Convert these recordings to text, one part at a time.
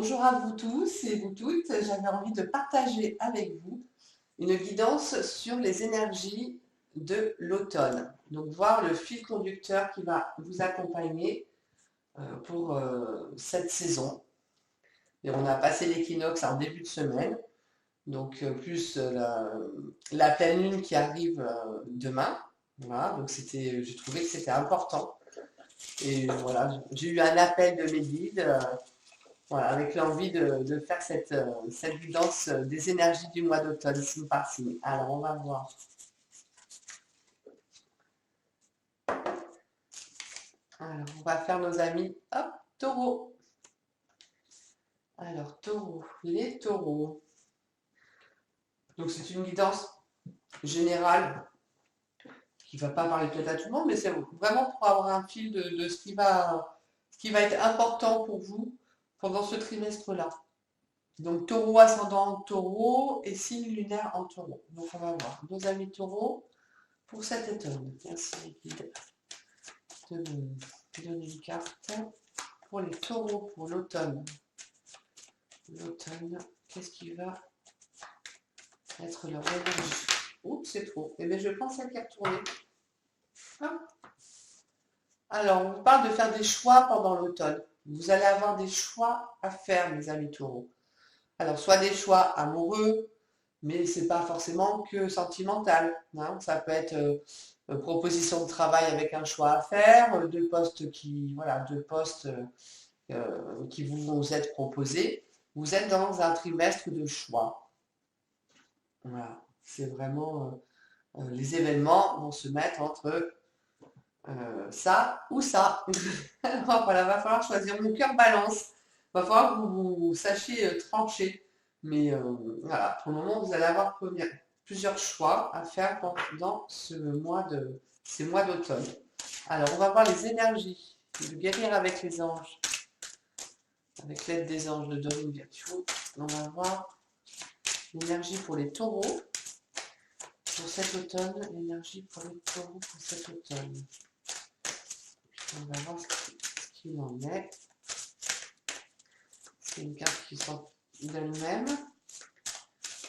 Bonjour à vous tous et vous toutes. J'avais envie de partager avec vous une guidance sur les énergies de l'automne. Donc voir le fil conducteur qui va vous accompagner pour cette saison. Et on a passé l'équinoxe en début de semaine, donc plus la pleine lune qui arrive demain. Voilà, donc j'ai trouvé que c'était important. Et voilà, j'ai eu un appel de mes guides. Voilà, avec l'envie de faire cette guidance des énergies du mois d'automne, signe par signe. Alors, on va voir. Alors, on va faire nos amis, hop, taureaux. Alors, taureaux, les taureaux. Donc, c'est une guidance générale qui ne va pas parler peut-être à tout le monde, mais c'est vraiment pour avoir un fil de ce qui va être important pour vous pendant ce trimestre-là. Donc, taureau ascendant en taureau et signe lunaire en taureau. Donc, on va voir. Nos amis taureaux pour cet automne. Merci, les guides, de me donner une carte pour les taureaux pour l'automne. L'automne, qu'est-ce qui va être leur énergie? Oups, c'est trop. Eh bien, je pense à y retourner. Ah. Alors, on vous parle de faire des choix pendant l'automne. Vous allez avoir des choix à faire, mes amis taureaux. Alors, soit des choix amoureux, mais c'est pas forcément que sentimental, hein. Ça peut être proposition de travail avec un choix à faire, deux postes qui vous êtes proposés. Vous êtes dans un trimestre de choix. Voilà, c'est vraiment les événements vont se mettre entre ça ou ça. Alors, voilà, va falloir choisir. Mon cœur balance. Va falloir que vous sachiez trancher. Mais voilà, pour le moment, vous allez avoir plusieurs choix à faire dans ces mois d'automne. Alors, on va voir les énergies de guérir avec les anges, avec l'aide des anges de Dorine Virtue. On va voir l'énergie pour les taureaux pour cet automne. L'énergie pour les taureaux pour cet automne. On va voir ce qu'il en est. C'est une carte qui sort d'elle-même.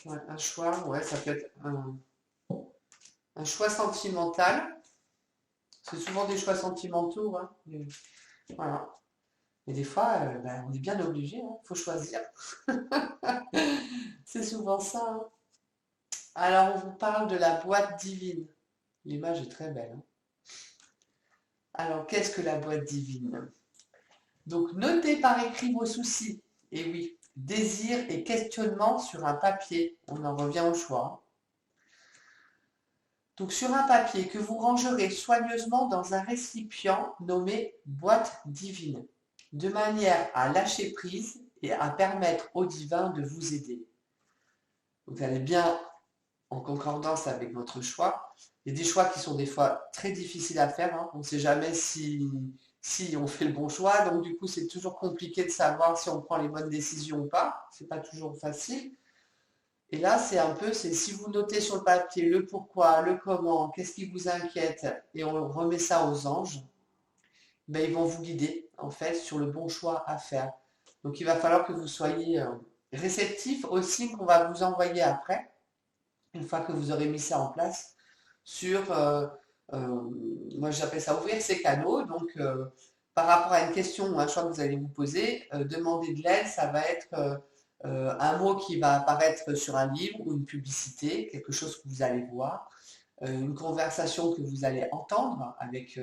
Ouais, un choix, ouais, ça peut être un choix sentimental. C'est souvent des choix sentimentaux, hein. Voilà. Et des fois, on est bien obligé, il faut choisir. C'est souvent ça, hein. Alors, on vous parle de la boîte divine. L'image est très belle, hein. Alors, qu'est-ce que la boîte divine? Donc, notez par écrit vos soucis. Et oui, désirs et questionnements sur un papier. On en revient au choix. Donc, sur un papier que vous rangerez soigneusement dans un récipient nommé boîte divine, de manière à lâcher prise et à permettre au divin de vous aider. Vous allez bien en concordance avec votre choix. Il y a des choix qui sont des fois très difficiles à faire, hein. On ne sait jamais si on fait le bon choix. Donc du coup, c'est toujours compliqué de savoir si on prend les bonnes décisions ou pas. C'est pas toujours facile. Et là, c'est si vous notez sur le papier le pourquoi, le comment, qu'est-ce qui vous inquiète, et on remet ça aux anges, ils vont vous guider en fait sur le bon choix à faire. Donc il va falloir que vous soyez réceptif aux signes qu'on va vous envoyer après, une fois que vous aurez mis ça en place, sur, moi j'appelle ça ouvrir ses canaux. Donc par rapport à une question ou un choix que vous allez vous poser, demander de l'aide, ça va être un mot qui va apparaître sur un livre ou une publicité, quelque chose que vous allez voir, une conversation que vous allez entendre avec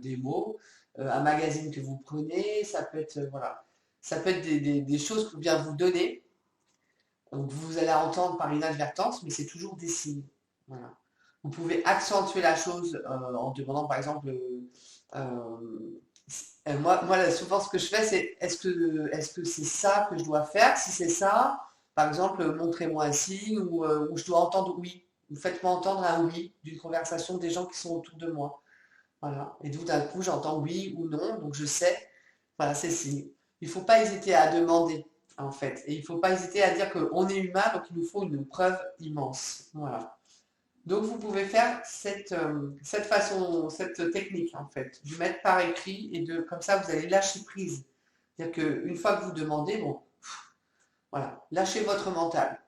des mots, un magazine que vous prenez, ça peut être, voilà, ça peut être des choses qu'on vient vous donner, donc vous allez entendre par inadvertance, mais c'est toujours des signes. Voilà. Vous pouvez accentuer la chose en demandant par exemple, moi, souvent ce que je fais, c'est est-ce que c'est ça que je dois faire? Si c'est ça, par exemple, montrez-moi un signe ou je dois entendre oui. Ou faites-moi entendre un oui d'une conversation des gens qui sont autour de moi. Voilà. Et tout d'un coup, j'entends oui ou non, donc je sais. Voilà, c'est signe. Il ne faut pas hésiter à demander, en fait. Et il ne faut pas hésiter à dire qu'on est humain, donc il nous faut une preuve immense. Voilà. Donc vous pouvez faire cette façon, cette technique en fait, du mettre par écrit et comme ça vous allez lâcher prise. C'est-à-dire qu'une fois que vous demandez, bon, Voilà, lâchez votre mental.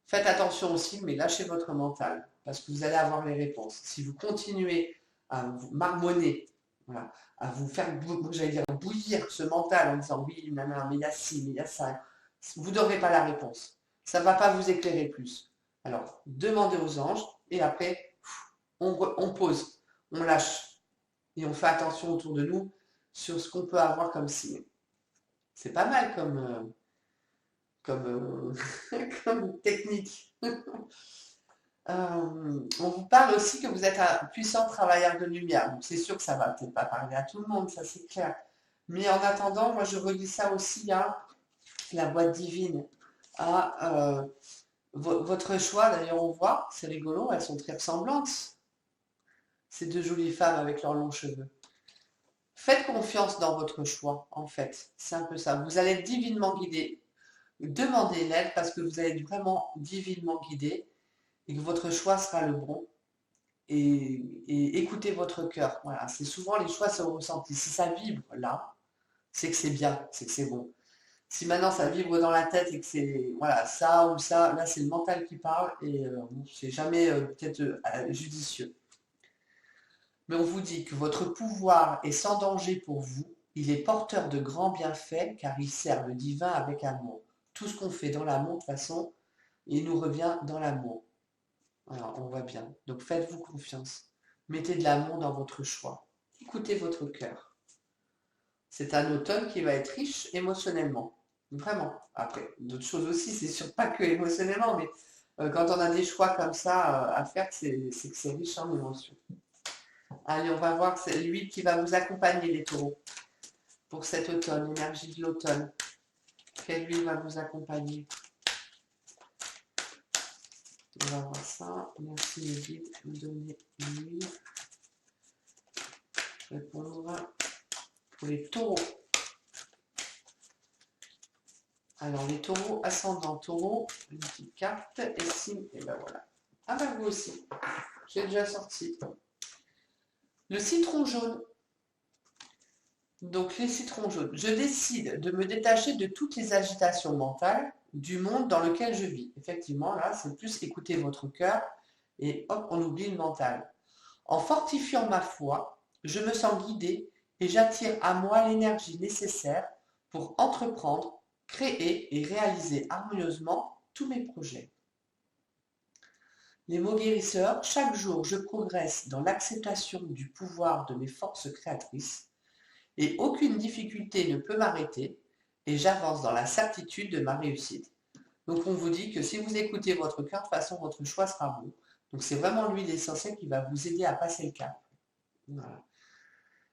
Faites attention aussi, mais lâchez votre mental, parce que vous allez avoir les réponses. Si vous continuez à vous marmonner, voilà, à vous faire, j'allais dire, bouillir ce mental en disant oui, nana, mais il y a ci, mais il y a ça, vous n'aurez pas la réponse. Ça ne va pas vous éclairer plus. Alors, demandez aux anges, et après, on pose, on lâche, et on fait attention autour de nous sur ce qu'on peut avoir comme signe. C'est pas mal comme technique. On vous parle aussi que vous êtes un puissant travailleur de lumière. Donc c'est sûr que ça va peut-être pas parler à tout le monde, ça c'est clair. Mais en attendant, moi je relis ça aussi à la boîte divine, à votre choix. D'ailleurs on voit, c'est rigolo, elles sont très ressemblantes, ces deux jolies femmes avec leurs longs cheveux. Faites confiance dans votre choix, en fait. C'est un peu ça. Vous allez être divinement guidé. Demandez l'aide parce que vous allez être vraiment divinement guidé et que votre choix sera le bon. Et écoutez votre cœur. Voilà, c'est souvent les choix, c'est au ressenti. Si ça vibre là, c'est que c'est bien, c'est que c'est bon. Si maintenant ça vibre dans la tête et que c'est voilà ça ou ça, là c'est le mental qui parle et c'est jamais peut-être judicieux. Mais on vous dit que votre pouvoir est sans danger pour vous. Il est porteur de grands bienfaits car il sert le divin avec amour. Tout ce qu'on fait dans l'amour, de toute façon, il nous revient dans l'amour. Alors, on voit bien. Donc faites-vous confiance. Mettez de l'amour dans votre choix. Écoutez votre cœur. C'est un automne qui va être riche émotionnellement. Vraiment. Après, d'autres choses aussi, c'est sûr pas que émotionnellement, mais quand on a des choix comme ça à faire, c'est que c'est riche en émotions. Allez, on va voir, c'est lui qui va vous accompagner, les taureaux, pour cet automne, l'énergie de l'automne. Quelle lui va vous accompagner? On va voir ça. Merci les guides de me donner lui. Répondre pour les taureaux. Alors, les taureaux ascendants, taureaux, une petite carte, et signe, et ben voilà. Ah ben vous aussi, j'ai déjà sorti. Le citron jaune. Donc, les citrons jaunes. Je décide de me détacher de toutes les agitations mentales du monde dans lequel je vis. Effectivement, là, c'est plus écouter votre cœur et hop, on oublie le mental. En fortifiant ma foi, je me sens guidée et j'attire à moi l'énergie nécessaire pour entreprendre, créer et réaliser harmonieusement tous mes projets. Les mots guérisseurs, chaque jour je progresse dans l'acceptation du pouvoir de mes forces créatrices et aucune difficulté ne peut m'arrêter et j'avance dans la certitude de ma réussite. Donc on vous dit que si vous écoutez votre cœur, de toute façon votre choix sera bon. Donc c'est vraiment l'huile essentielle qui va vous aider à passer le cap. Voilà.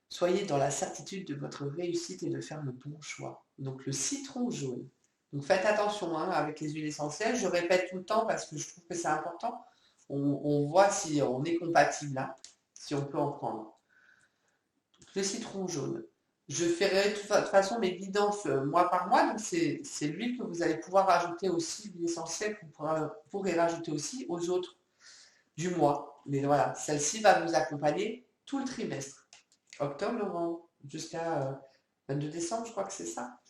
Soyez dans la certitude de votre réussite et de faire le bon choix. Donc le citron jaune. Donc faites attention avec les huiles essentielles. Je répète tout le temps parce que je trouve que c'est important. On voit si on est compatible là, si on peut en prendre. Donc, le citron jaune. Je ferai de toute façon mes guidances mois par mois. Donc c'est l'huile que vous allez pouvoir rajouter aussi, l'huile essentielle que vous pourrez rajouter aussi aux autres du mois. Mais voilà, celle-ci va vous accompagner tout le trimestre. Octobre, novembre, jusqu'à 22 décembre, je crois que c'est ça.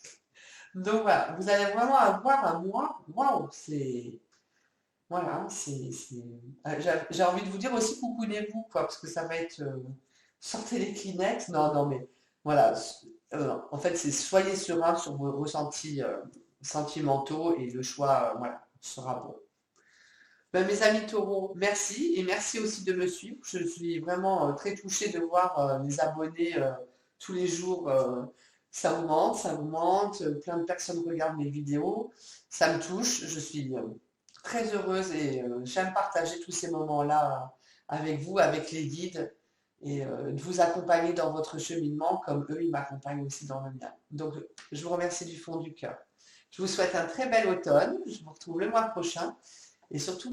Donc voilà, vous allez vraiment avoir un mois. Waouh, c'est. Voilà, j'ai envie de vous dire aussi coucounez-vous, quoi, parce que ça va être. Sortez les Kleenex. Non, non, mais voilà. En fait, c'est soyez serein sur vos ressentis sentimentaux et le choix, voilà, sera bon. Ben, mes amis taureaux, merci et merci aussi de me suivre. Je suis vraiment très touchée de voir les abonnés tous les jours. Ça augmente, ça augmente. Plein de personnes regardent mes vidéos. Ça me touche. Je suis très heureuse et j'aime partager tous ces moments-là avec vous, avec les guides et de vous accompagner dans votre cheminement comme eux, ils m'accompagnent aussi dans le mien. Donc, je vous remercie du fond du cœur. Je vous souhaite un très bel automne. Je vous retrouve le mois prochain et surtout,